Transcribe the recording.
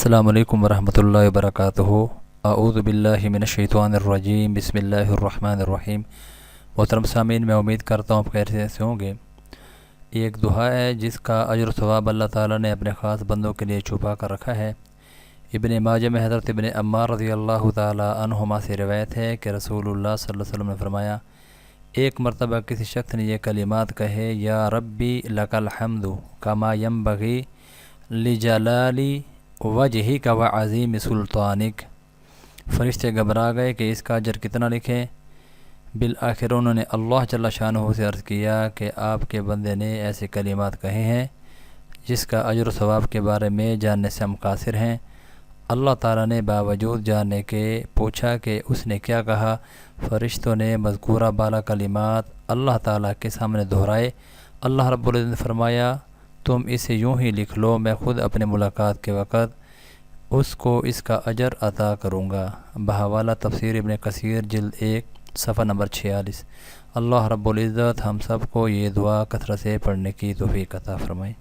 السلام علیکم ورحمۃ اللہ وبرکاتہ۔ اعوذ باللہ من الشیطان الرجیم، بسم اللہ الرحمن الرحیم۔ محترم سامعین، میں امید کرتا ہوں خیر سے ہوں گے۔ ایک دعا ہے جس کا اجر و ثواب اللہ تعالیٰ نے اپنے خاص بندوں کے لیے چھپا کر رکھا ہے۔ ابن ماجہ میں حضرت ابن عمار رضی اللہ تعالیٰ عنہما سے روایت ہے کہ رسول اللہ صلی اللہ علیہ وسلم نے فرمایا، ایک مرتبہ کسی شخص نے یہ کلمات کہے، یا ربی لک الحمد کما ینبغی لجلالی وجہک وعظیم سلطانک۔ فرشتے گھبرا گئے کہ اس کا اجر کتنا لکھیں۔ بالآخر انہوں نے اللہ جل شانہ سے عرض کیا کہ آپ کے بندے نے ایسے کلمات کہے ہیں جس کا اجر و ثواب کے بارے میں جاننے سے ہم قاصر ہیں۔ اللہ تعالیٰ نے باوجود جاننے کے پوچھا کہ اس نے کیا کہا۔ فرشتوں نے مذکورہ بالا کلمات اللہ تعالیٰ کے سامنے دہرائے۔ اللہ رب العزت نے فرمایا، تم اسے یوں ہی لکھ لو، میں خود اپنے ملاقات کے وقت اس کو اس کا اجر عطا کروں گا۔ بحوالہ تفسیر ابن کثیر جلد 1 صفحہ نمبر 46۔ اللہ رب العزت ہم سب کو یہ دعا کثرت سے پڑھنے کی توفیق عطا فرمائے۔